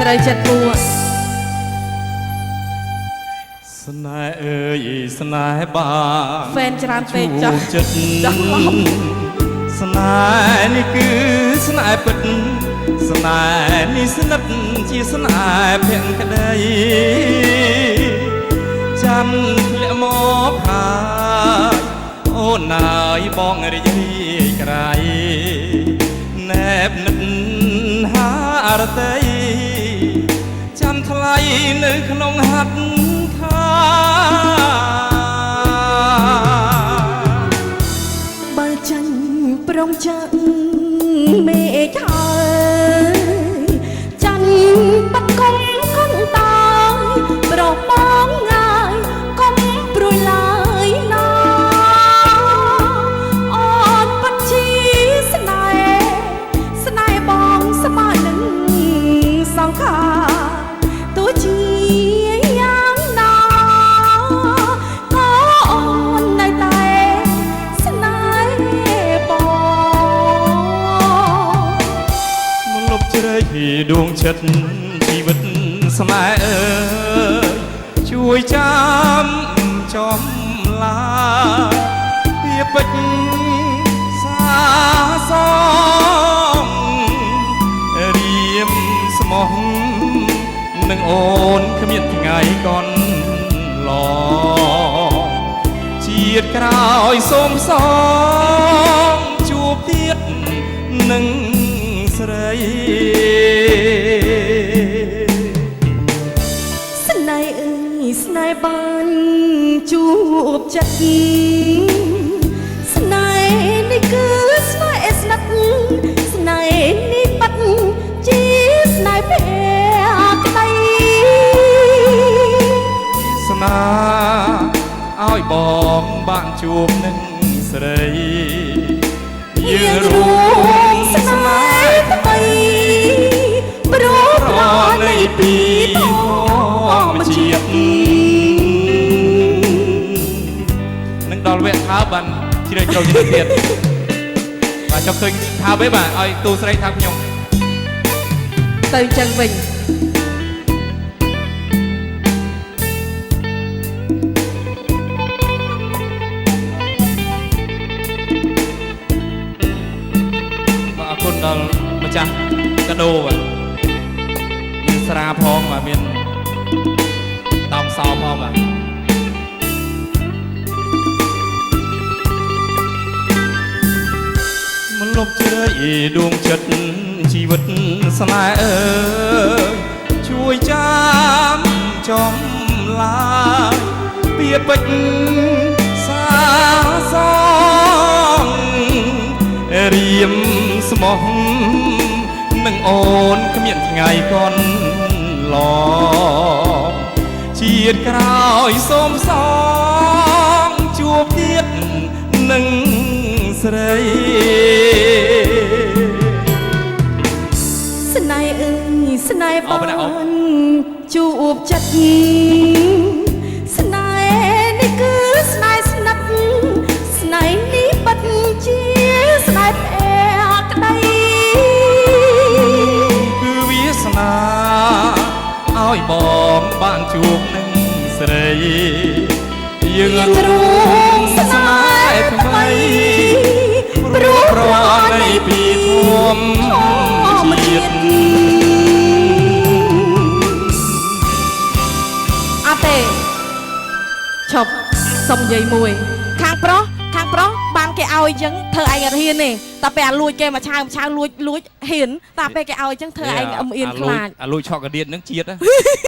ត្រូវចិត្តគួរស្នេហ៍អើយស្នេហ៍បាហ្វេនច្រើនពេកចាស់ចិត្តស្នេហ៍នេះគឺស្នេហ៍ពិតស្នេហ៍នេះស្និទ្ធជាស្នេហ៍ភក្តីចាំធ្លាក់មកហើយអូនណាយបងរីករាយក្រៃណែបនិតហារតីចាំថ្លៃនៅក្នុងហាត់ខាបើចាញ់ព្រមចាក់មេឃហើយចាញ់បាត់កុំកូនតើប្របងងាយកុំព្រួយឡើយណាអូនបាត់ជាស្នេហ៍បងស្មើនឹងសង្ខារទោះជាយ៉ាងណាក៏អូននៅតែស្នេហ៍បងមកលុបជ្រែកពីដួងចិត្តជីវិតស្នេហ៍អើយជួយចាំចំឡាវាពេចសាសងរៀមស្មោះនឹងអូនគ្មានថ្ងៃកនឡជាតិក្រោយសូមសងជួបទៀតនឹងស្រីស្នេហ៍អើយស្នេហ៍បានជួបចិត្តស្នេហ៍នេះគឺស្នេហ៍ស្និទ្ធស្នេហ៍នេះបាត់ជាស្នេហ៍ភក្តីស្នាឲ្យបងបានជួបនឹងស្រីយើងរួមស្នេហ៍ថ្មីព្រោះប្រណីពីធម្មជាតិនឹងដល់វគ្គថើបបានជ្រើសចូលទៅទៀតបាទចង់ឃើញថើបទេបាទឲ្យទូស្រីថើបខ្ញុំទៅចឹងវិញអរគុណដល់ម្ចាស់កាដូបាទមានស្រាផងបាទមានតំសោផងបាទមកលុបជ្រែកដួងចិត្តជីវិតស្នេហ៍អើយជួយចាំចំឡាយពីពេចសាសងរៀមស្មោះនឹងអូនគ្មានថ្ងៃកនឡជាតិក្រោយសូមសងជួបទៀតនឹងស្រីស្នេហ៍អើយស្នេហ៍បានជួបចិត្តស្នេហ៍នេះគឺស្នេហ៍ស្និទ្ធស្នេហ៍នេះបាត់ជាស្នេហ៍ភក្តីគឺវាសនាឲ្យបងបានជួបនឹងស្រីយើងរួមស្នេហ៍ថ្មីព្រោះប្រណីពីធម្មជាតិអត់ទេឈប់សុំនិយាយមួយខាងប្រុសបានគេឲ្យអញ្ចឹងធ្វើឯងអត់ហ៊ានទេតែពេលអាលួចគេមកឆាវលួចហ៊ានតែពេលគេឲ្យអញ្ចឹងធ្វើឯងអ៊ំអៀនខ្លាចអាលួចឆក់កាឌៀតនឹងជាតិ